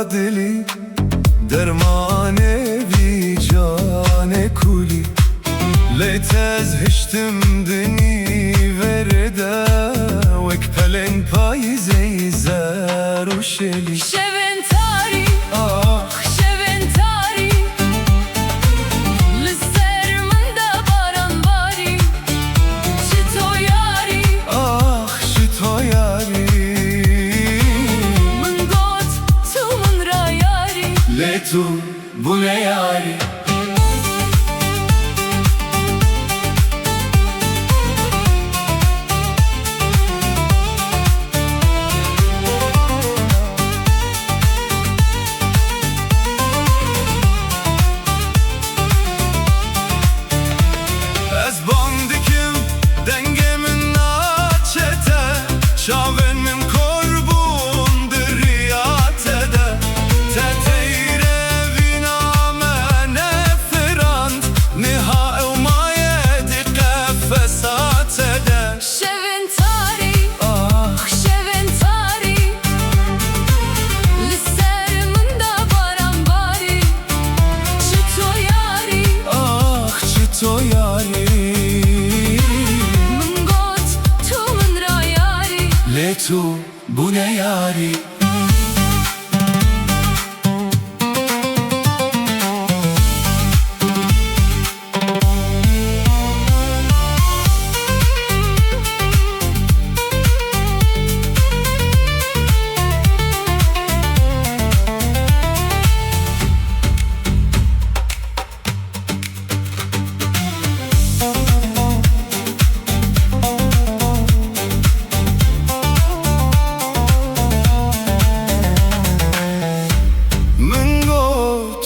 دلی درمانه وی جان کولی لیتز هشتم دنی ورده وک پلنگ پاییزی زر و شلی شون تاری شون تاری لسر من دا باران باری شتو یاری شتو یاری من گوت تو من را یاری لیتو bu ne yari Şavenim korbun diriyatede Teteyre viname neferand Niha evmayedi kefesatede شون تاری شون تاری لسر من دا باران باری شتو یاری çito yari من گوت تو من را یاری Letu bu ne yari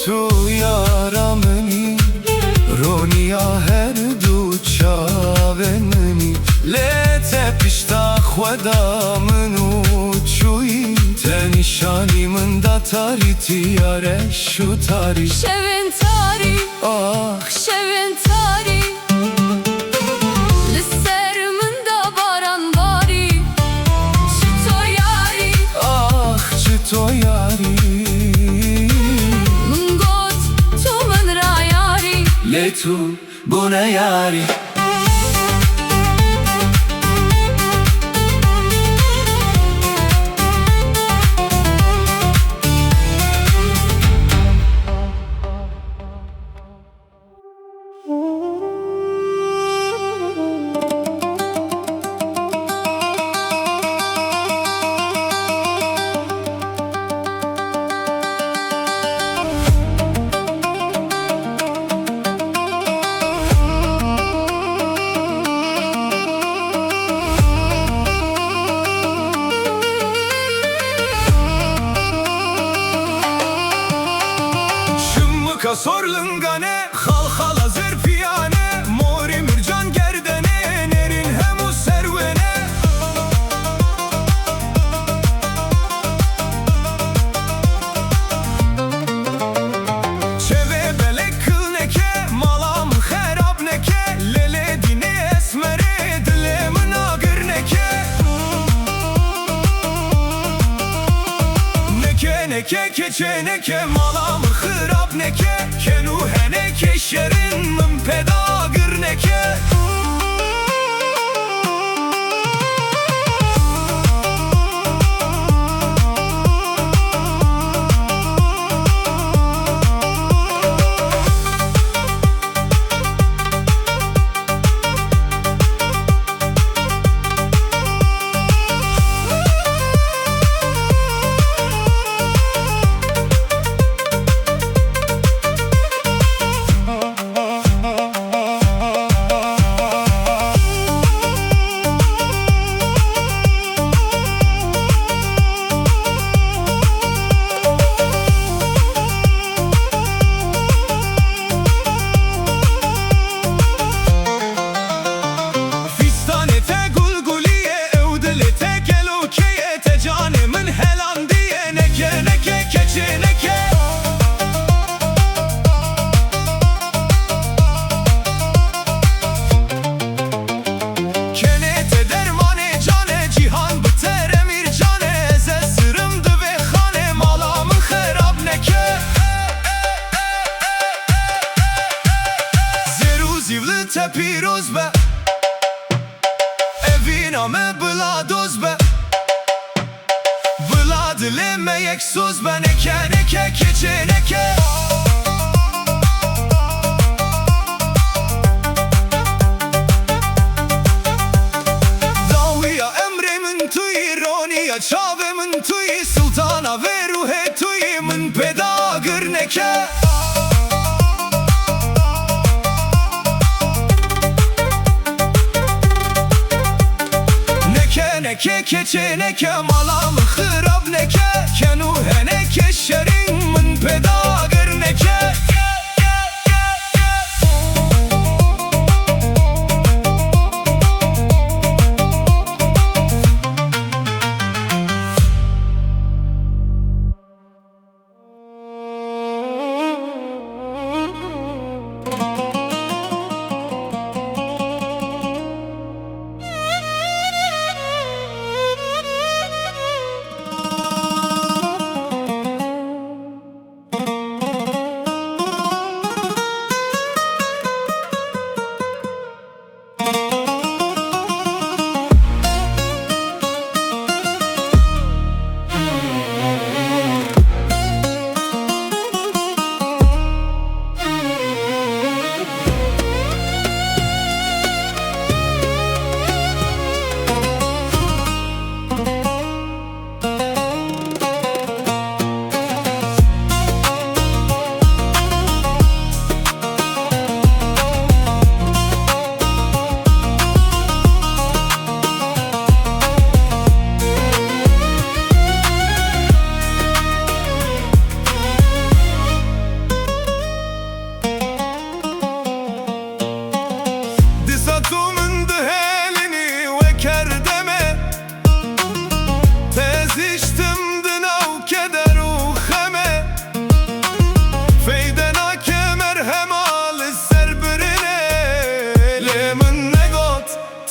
Tu yarameni Ronia her du çaveneni Lete pişta khwedamenu çuyi Te nişanimın da tariti yare şu tari شون تاری شون تاری لسر من دا باران باری شتو یاری çito yari من گوت تو من را یاری Letu bu ne yari Sorlungane halhala zerfiyane mori mürcan gerdene nerin hemu servene çeve belek kıl neke malam xerab neke lele dine esmere dilemin agır neke neke keçe neke malam xerab neke Kenu hene keşerin min peda gırneke پیروز به evina بلا دوز به بلا دل یک سوز به نکه نکه کچه نکه داویا امر من توی رونیا چاو من توی سلطانا و روح توی من پیدا گر نکه نکه کچه نکه مالام خراب نکه کنوه نکه شرین من پیدا گر نکه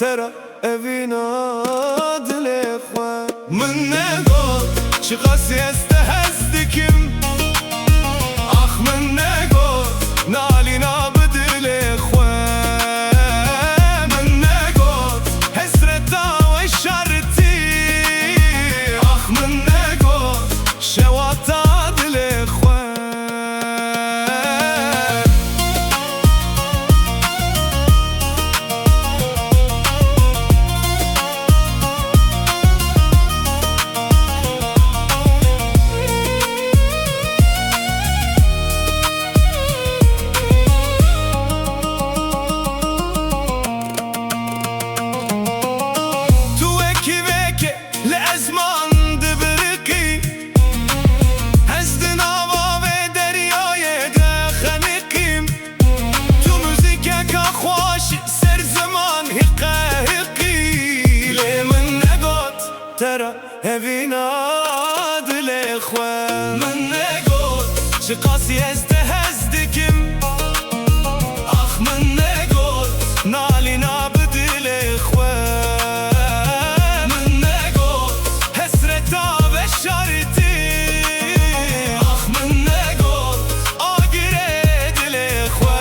ترى evina dile khwa من نگو چی قاسی استهزدکیم آخ من نگو نالینا بدل خوا من نگو حسرتا و شرطی آخ من نگو شواتا دل خوا ترى evina dile khwa من نگو چی قاسی استهزدکیم آخ من نگو نالینا بدل خوا من نگو حسرتا و شرطی آخ من نگو آگیره دل خوا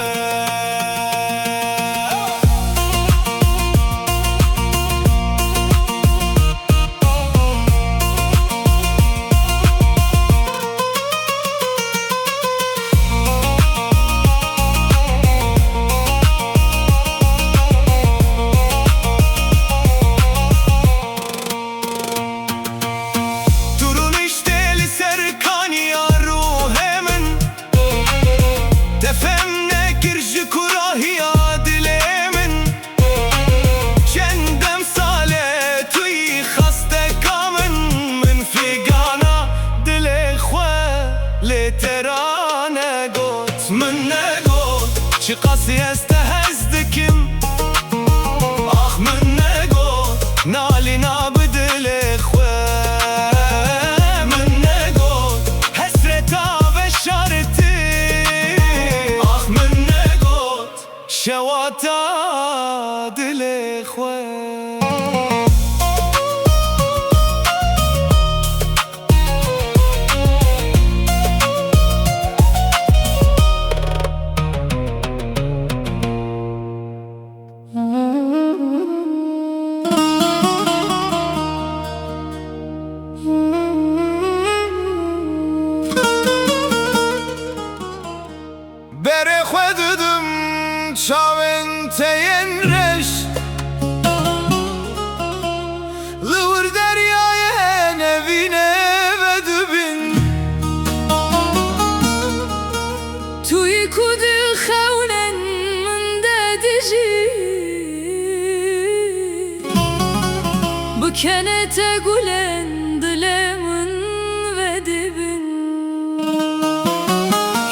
من نگو چی قاسی استهزدکیم آخ من نگو نالینا بدل خوا من نگو حسرتا و شرطی آخ من نگو شواتا دل خوا teyen reş Lıvır deryaya nevine ve dübin Tuy kudu xewnen min dedici Bikene te gulen dilemin ve dibin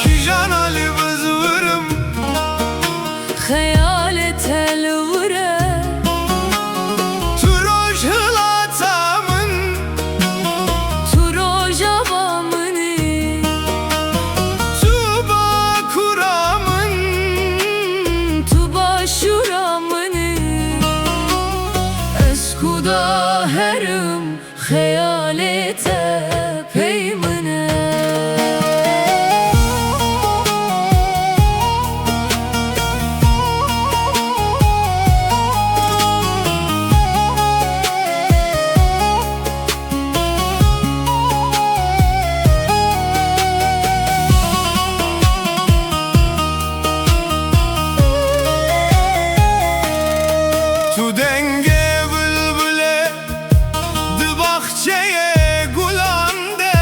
Kijan Ali vızvırım Hayale telvire Turoj hılatamın Turoja bamını Tuba kuramın Tuba şuramını Eskuda herim Hayalete peymine Tu denge bülbüle Dı bahçeye gulande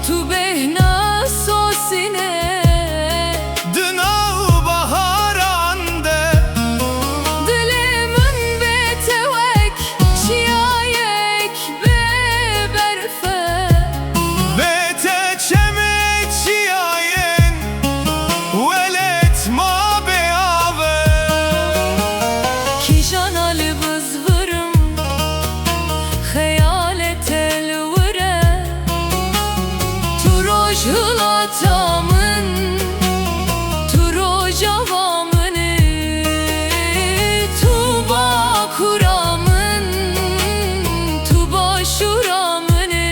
Tu behna sosine Dınav baharande Dilimin ve tevek Şiyayek ve berfe Bete çemeçiyayen Velet ma beyave Kijan ali vızvırım Hayalet elvire Turoj hılatamın Turoj avamını Tuba kuramın Tuba şuramını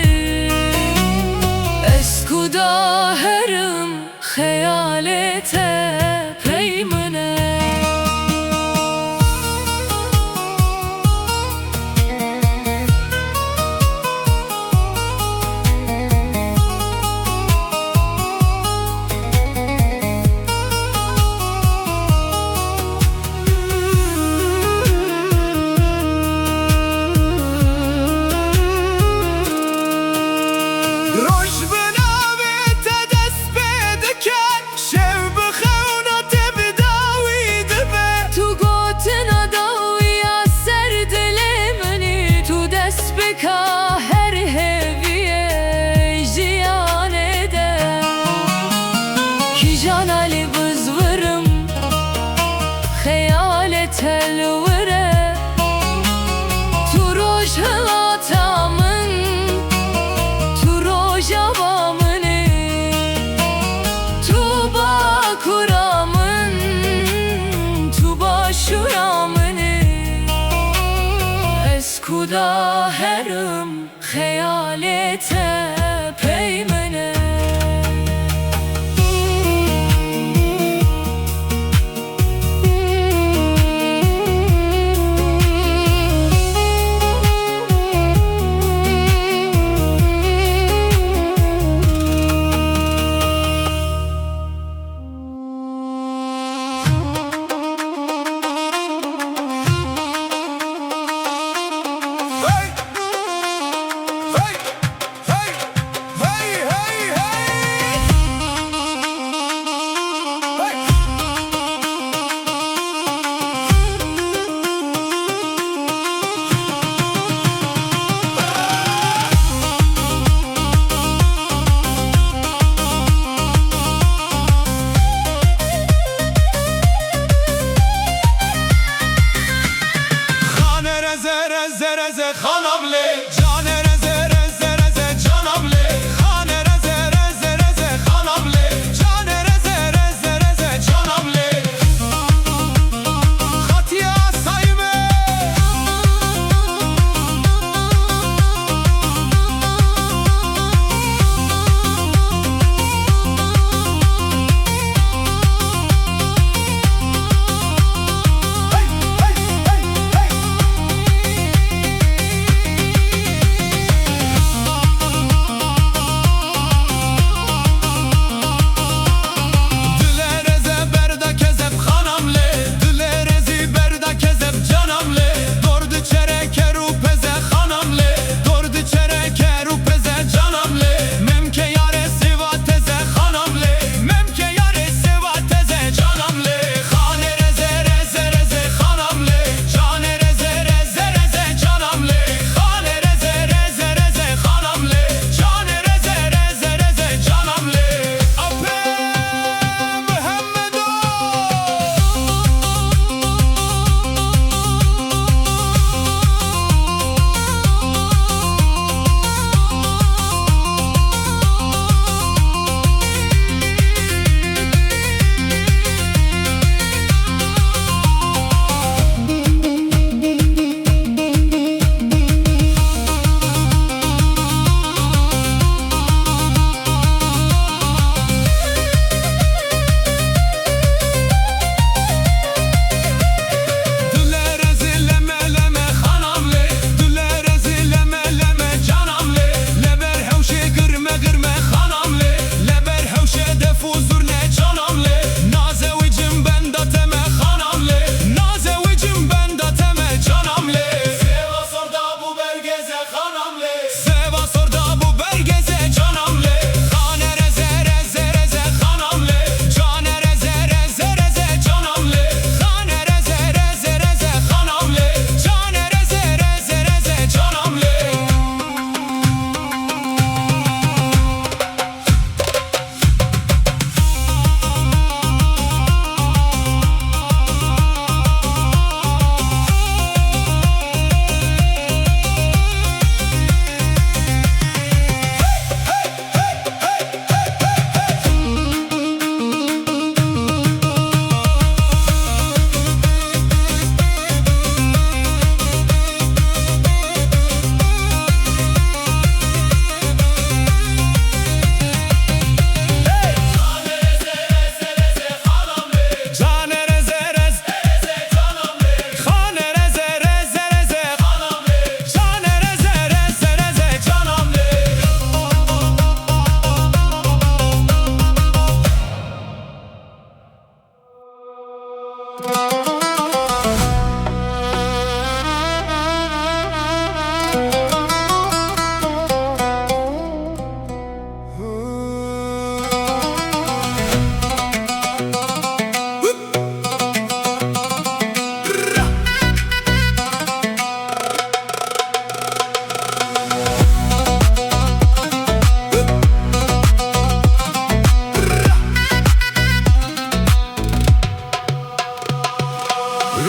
Eskuda herim Hayalete peymine Roj bınave te despedeken Şev bıxevna te bidavi dibe Tu gotina dawiya ser dilimini Tu despika her heviye jiyan ede Kijan ali vızvırım Hayalet elvire Turoj hılatamın Turoj avamını Tuba kuramın Tuba şuramını Eskuda herim Hayalete peymine Hey! Hey! Hey! Hey! Hey! Hey! Hey! Khane reze reze reze khanamle Cane reze reze reze canamle Khane reze reze reze khanamle Cane reze reze reze canamle Khatiya sayme Hey! Hey! Hey! Hey!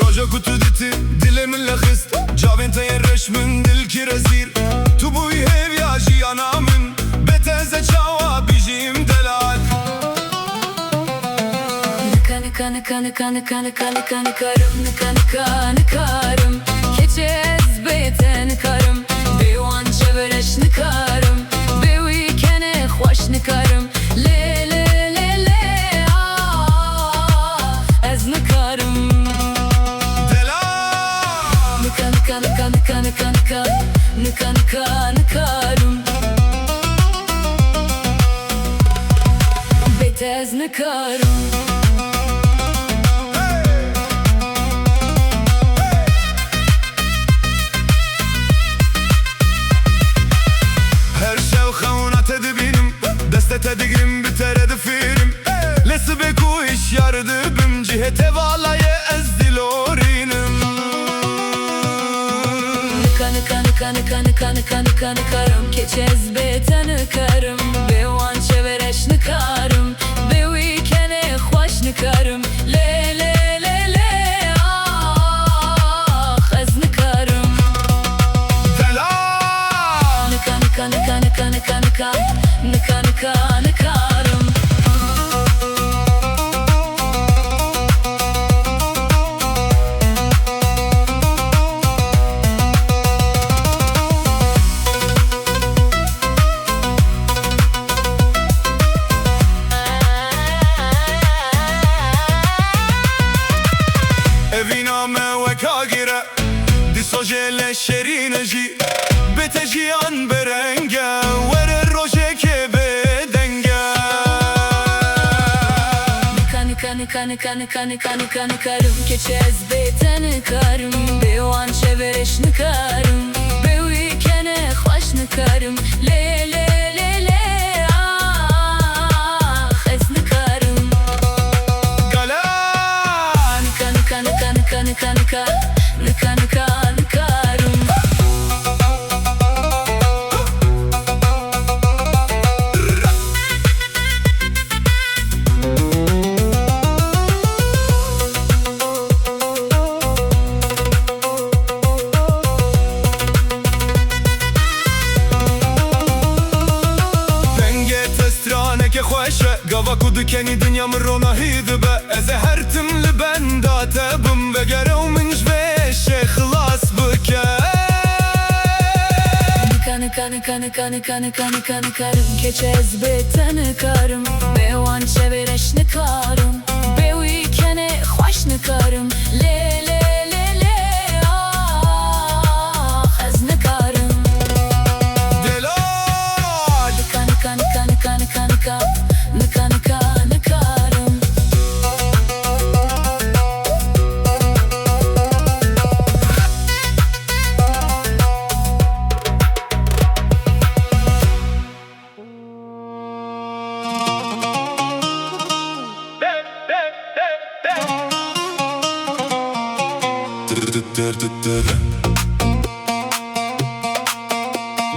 Roja kutu diti dilimin lehist Cavente yerreş min dil ki rezil Tu bu hevya jiyana min Beteze çava bijim delal Nıkarım Keçe ezbeyte nıkarım Bewan çevereş nıkarım Bewi kene xoş nıkarım Le le le le Ez nıkarım Delal Nıkarım Betez nıkarım Her şev xewnat edibînim Destete digrim bitere difirim Lesi beku iş yardı bim Cihete valaye ez dilorinim Nıkarım Keçez bete nıkarım Bewan çevereş nıkarım Bewi kene xoş nıkarım Le le le le Ez nıkarım Delal Nıkarım Evina me veka gire Disojele şerine ji Bete jiyan berenge Vere roje ke bedenge Nıkarım Keçez bete nıkarım Bewan çevereş nıkarım Bewi kene xoş nıkarım Le le le le Ez nıkarım Galan Nıkarım Denge testrane ke xoşe Gava ku dikeni dünya mrona hidibe Ez her timli ben datebim Ve gerev min jveşe xılas bike Nıkarım Keçez bete nıkarım Bewan çevereş nıkarım Bewi kene xoş nıkarım Le le le le Ez nıkarım Delal Nıkarım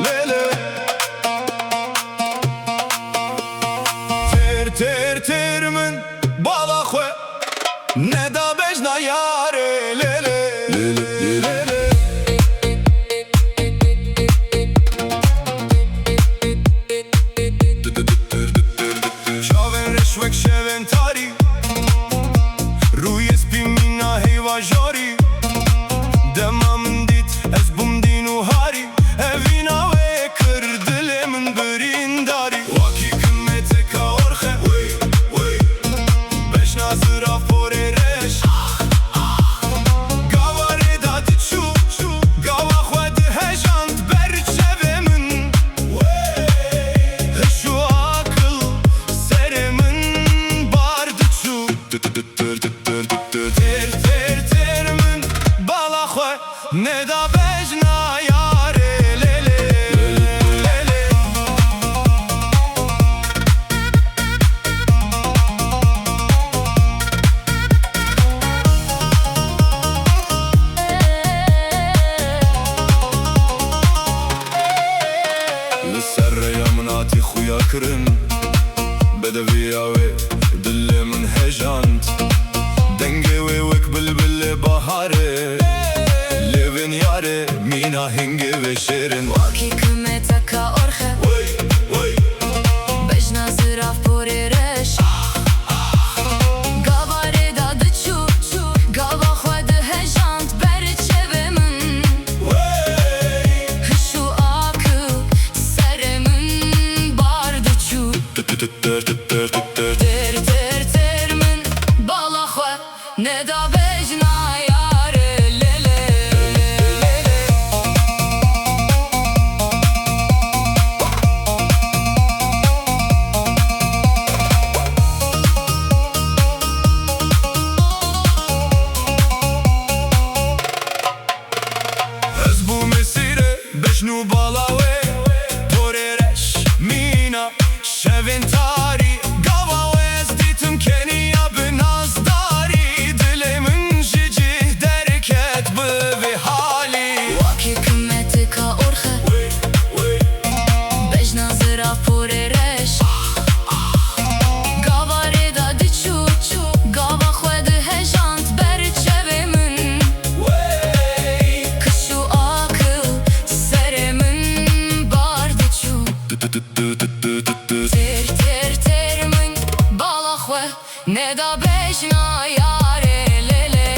Lele Ter ter ter min Bala xwe Ne da bejna yare Lele Lele Şaven reşvek şeven tari Ruye spimina heyva jari Demam dit ez bum dinu hari Evina ve kır dilimin birindari Vaki kımmete ka orxe Beş nazıra fore reş Gavare da diçu Gava xwed hejant berçevemin Şu akıl serimin bardıçu Ter ter ter min bala xwe Ne da bejna yare Lele Lele Lisser yamnati xuya kirin Bedeviya ve dilimin hejant Denge ve vek bilbili bahar ve şirin Waki kımete ka orxe Bejna zıraf pori reş Gavare da dıçu Gava xwed hejant beri çeve min Hışu akı sere min bar dıçu Ter ter ter min bala xwe Ne da bejna yare lele Ez bu mesire bejnu balawe Torereş mina şevin tari Gava ez ditim keniya binazdari Dilimin jici derket bi hali Waki kımete ka orxe Bejna zıraf pori reş Gavare da dıçu Gava xwed hejant beri çeve min Kışu akı sere min bar dıçu Ter ter ter min bala xwe Ne da bejna yare lele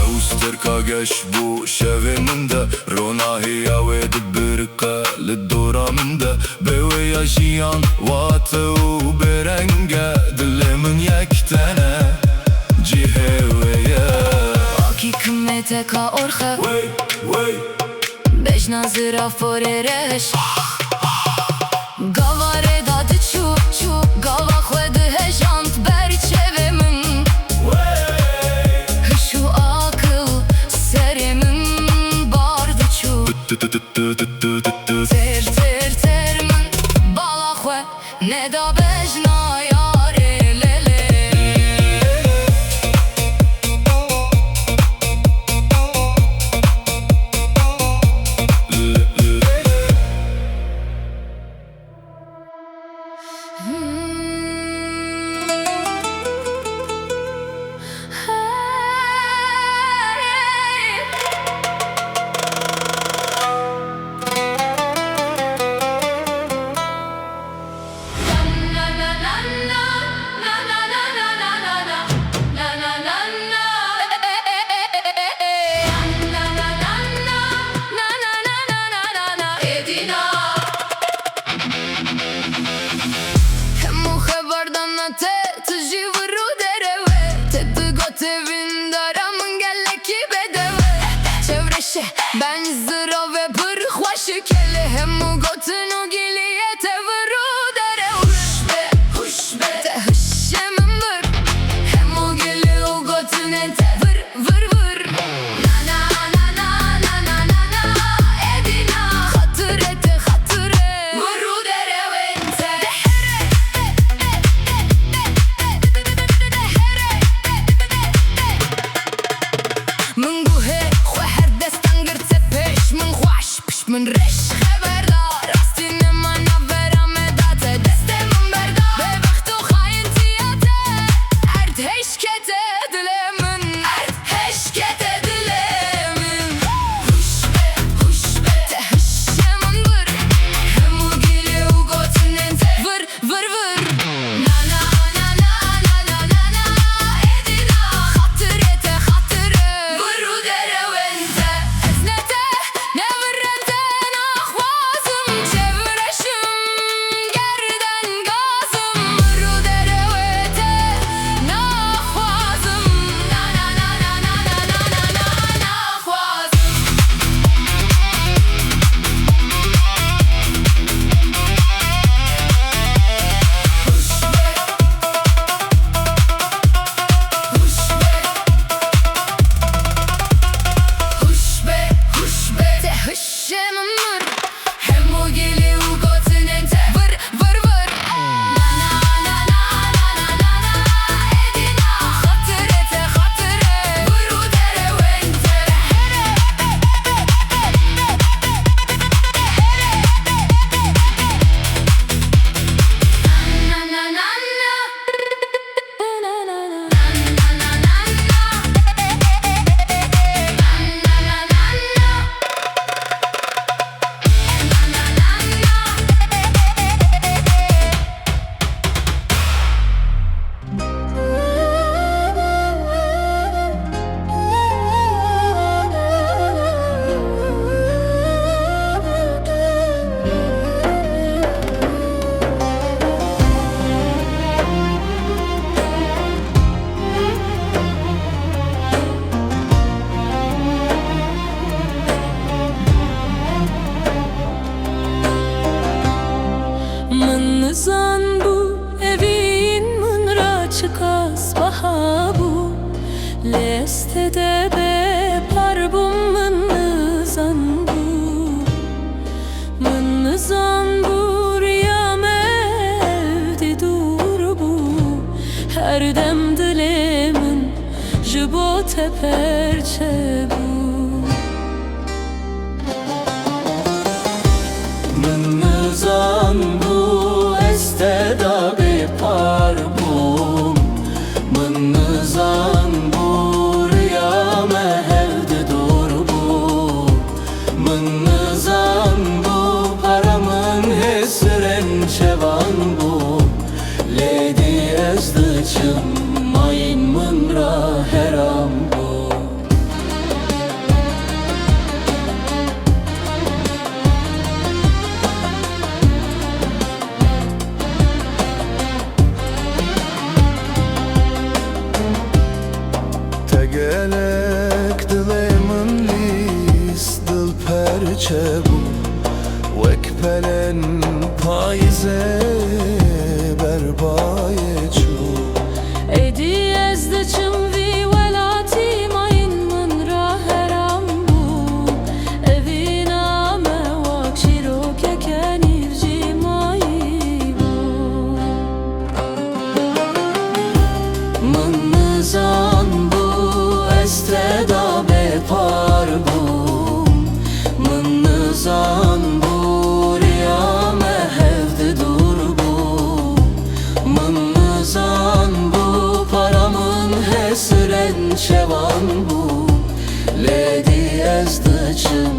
Eusterka geç bu şeviminde Ronahiya ve dibirka lidoraminde Bewe yaşayan vatı u berenge Dilimin yektene ciheveye Waki kımete ka orxe Bejna zıraf pori reş Gavare da dıçu Gava xwed hejant beri çeve min Hışu akı sere min bar dıçu Ter ter ter min bala xwe Ne da bejna yare lele Ben zıra ve pır xwaşı kele Hemu gotunu giliye te vıru dere Huş be te hışşemin vır Hemu gili u gotune te vır Na na na na na na na na Edina Hatıre te hatıre Vıru dere vente Min guhe xwe her destan girtse peş Min xwaş piş min reş xeberdar Rastine mana vera me date Deste min berda Be vextu xayin tiyate Erd heşkete dilemin Erd heşkete dilemin Huş be te hışşemin vır Hemu gili u gotinen te vır Na na na na na na na na Edina Hatıre te hatıre Vıru dere vente Eznete ne vırrente na estede be parbum mın zanbu mın zanbu riyame evde dur bu her dem dilemin jibo teperçe bu mın zanbu estede be parbum mın zanbu riyame evde dur bu mın zanbu paramın hesren çevan bu ledi ezdıçım mayın mınra heram bu Tegelek dilemin lis dil perçe bu Vek pelen payze berbaye çu edi ezdıçım vi velati mayın mınra heram bu eviname vak şiroke kenivci mayi bu mın zanbu esteda be parbum mın zanbu riyame evde dur bu mın zanbu paramın hesren çevan bu ledi ezdıçım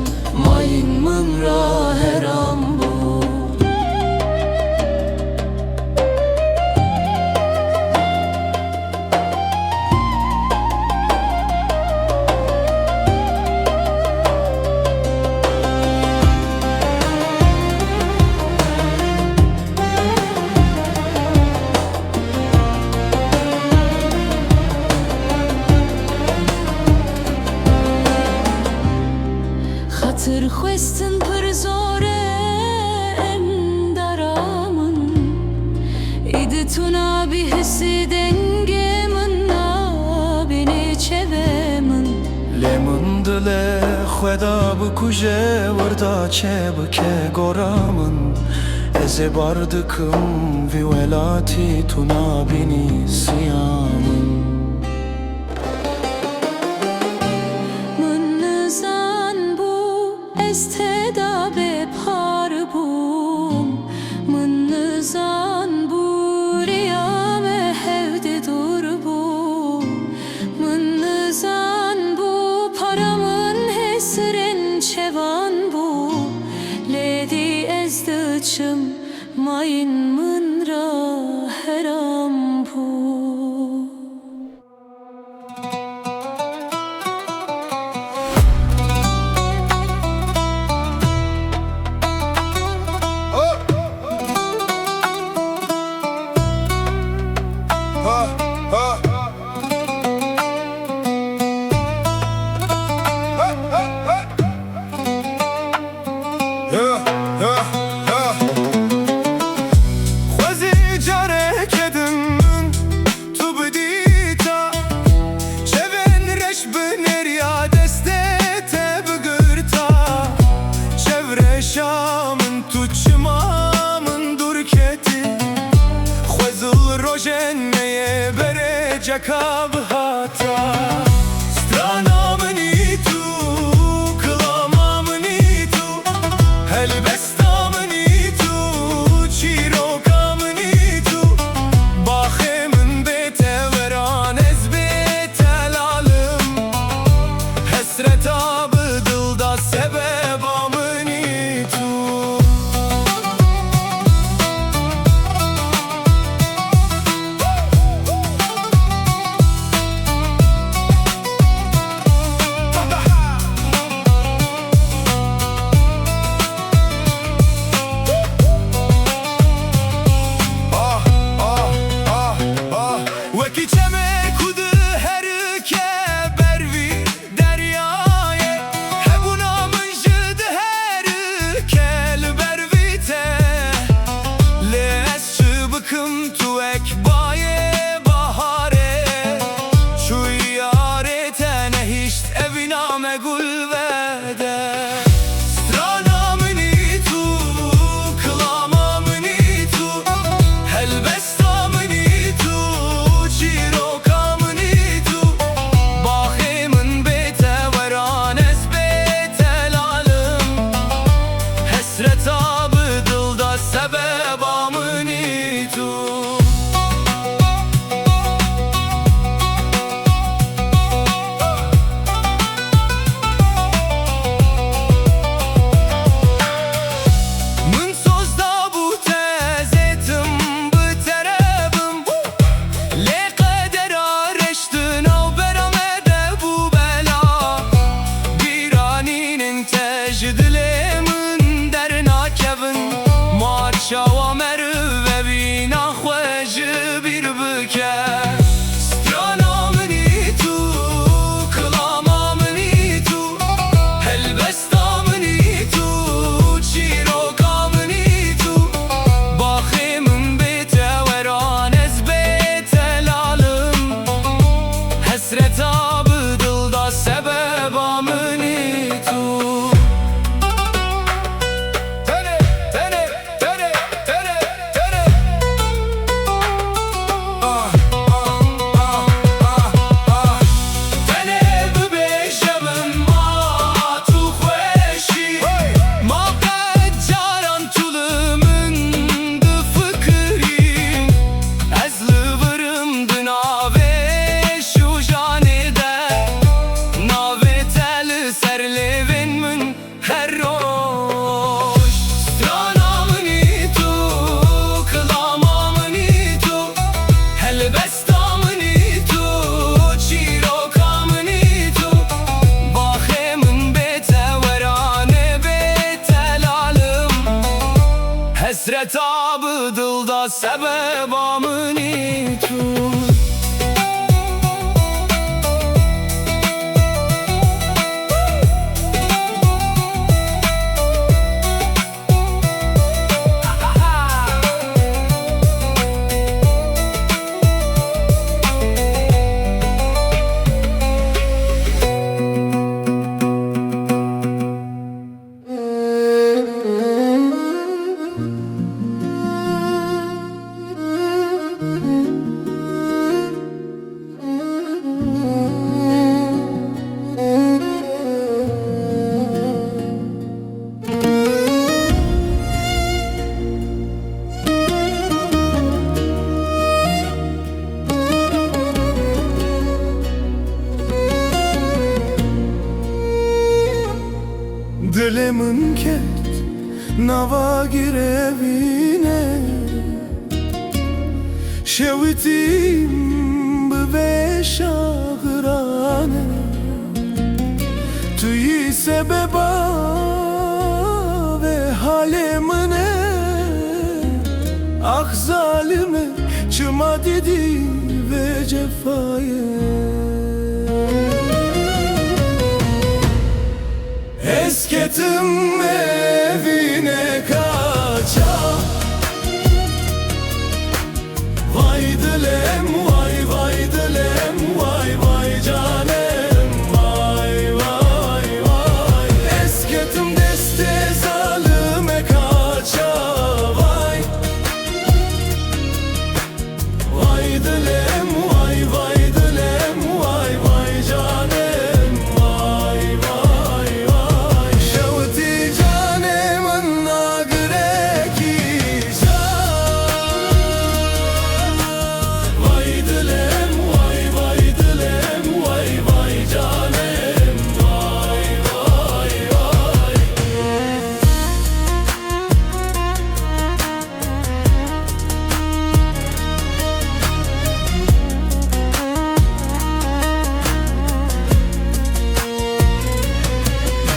mayın mınra heram bu Hatır xwestin pır zore endaramın İdi tuna bi hissi dengemin beni çevemin Lemın dile xweda bikuje Vırda çebike goramın Eze bardıkım vi velati tuna bini siyamın esteda be parbum mın zanbu riyame evde dur bu mın zanbu paramın hesren çevan bu ledi ezdıçım mayın mınra heram bu gulvede Strana minitu, klama minitu Helbesta minitu, çiroka minitu Bahimin bete veran ez bete lalım Hesret abı dılda sebeba minitu Dilemin derna kevin Marşava merve bina xwejı bir büke Strana minitu, klama minitu Helbesta minitu, çiroka minitu Bahimin bete veran ez bete lalım Hesret abı dılda sebeba minitu Hesret abı dılda sebeba minitu Dilemin ket nava girevine Şevitim bve şahrane Tüyi sebeba ve halemine Ah zalime çıma dedi ve cefaye Esketim evine kaça Vay dilem vay vay dilem vay vay canem vay vay vay Esketim deste zalime kaça vay Vay dilem vay vay dilem vay vay canem vay vay vay Şevti canemin nagireki Vay dilem vay vay dilem vay vay canem vay vay vay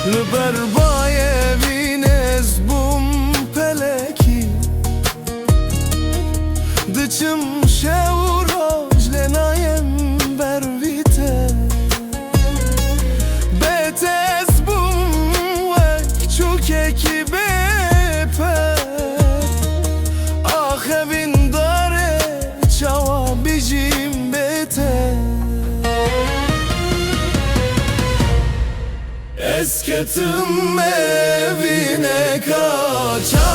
Lberbaye vines bum peleki Dıçım şevroj lenayem bervite Betes bum vek çukeki bepe Ah evin dare çava bijim bete Esketim evine kaça.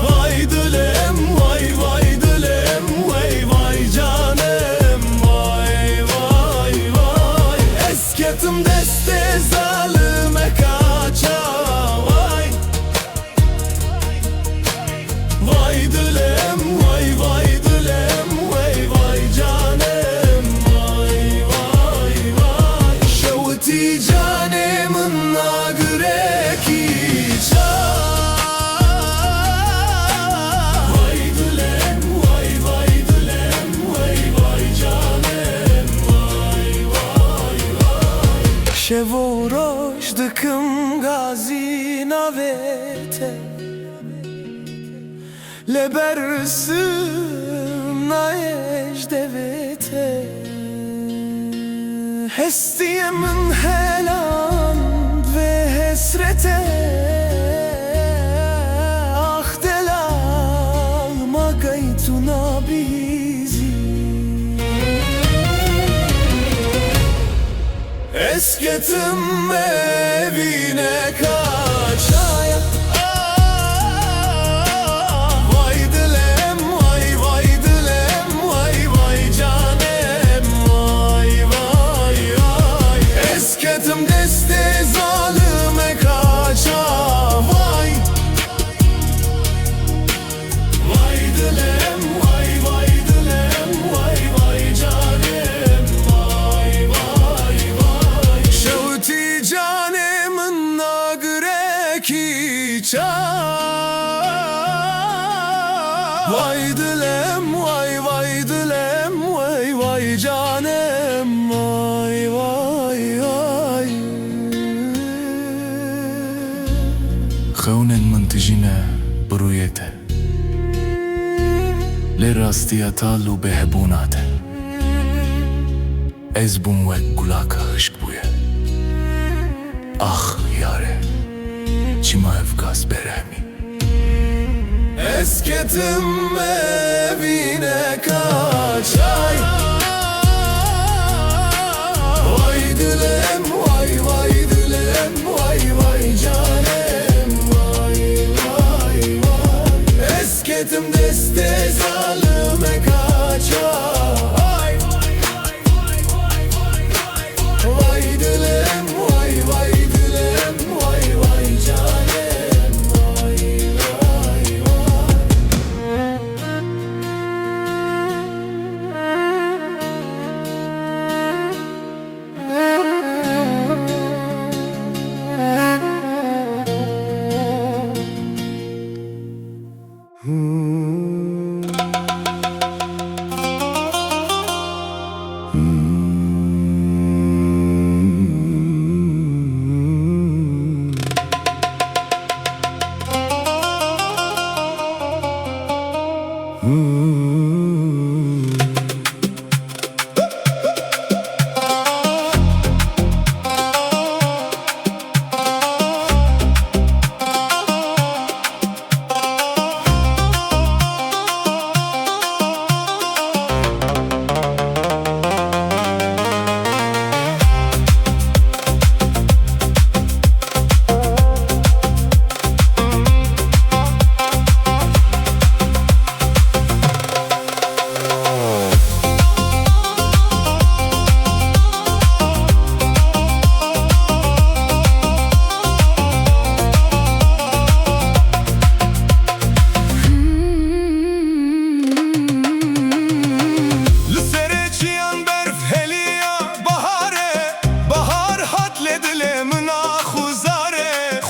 Vay dilem vay vay dilem vay vay canım vay vay vay. Esketim deste zalime kaça. Vay vay dilem vay vay dilem vay vay canım vay vay vay. Şevti canımın nagüreki ça. Vay dilem vay vay dilem vay vay canım vay vay vay. Şevoroş dıkım gazi navete. Lebersım naeş devete. Hestiyemin helan ve hesrete. Ah delama gaytuna bizi. Esketim evine kaçaya. Vay dilem vay vay dilem vay vay canım vay vay vay. Esketim deste zalime kaça. Vay vay dilem vay vay dilem vay vay canım vay vay vay. Şevti canımın nagüreki ça. Vay dilem vay vay dilem vay vay canım vay vay vay. خونن منتجنا برويته لراستياتال وبهبوناته ezbun ve kulaka hışk buya. Ah yare çima efkas beremi. Esketim evine kaçay. Vay dilem vay vay dilem vay vay canım vay vay vay. Esketim deste zalime kaçay. Vay dilem vay vay dilem vay vay canım vay vay vay.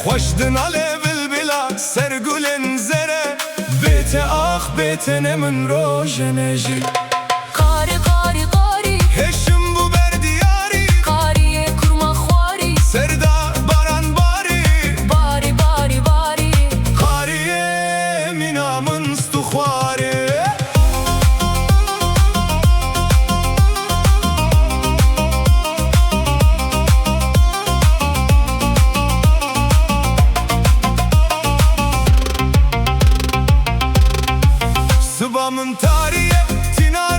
Hoşdun alev bila sergulen zere. Bete ah betene min rojeneji. Kari kari kari Heşim bu berdiyari. Kariye kurma khwari Serda baran bari. Bari bari bari Kariye minamın stukhwari. Sıbamın tarihe tina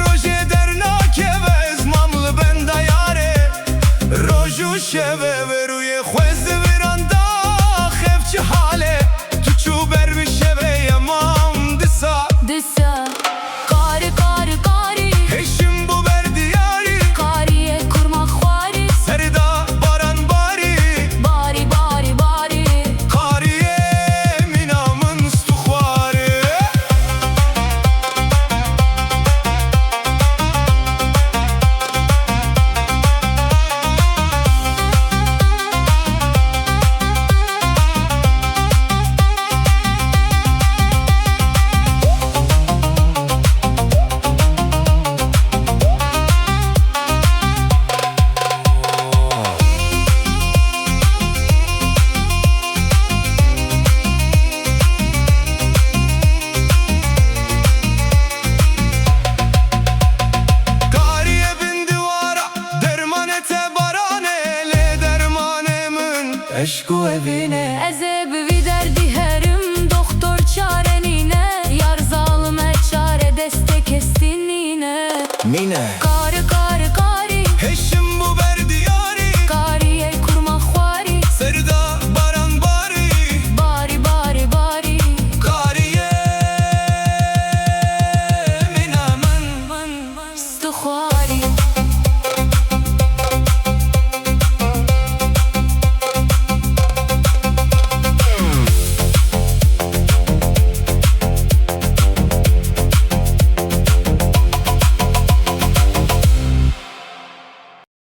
شبه و روی خوز وراندا خفچ حاله تو چوبر به شبه یمام دسا Disa Kari kari kari هشم بو بر دیاری Kariye kurma xwari سردا باران باری Bari bari bari کاریه مینامن استخواره کاریه بین دوارا درمانت بارانه لی درمانمın عشق و evine Ez ê bivî derdî herim Doktor çarenîne Yar zalime çare destek estinîne Mine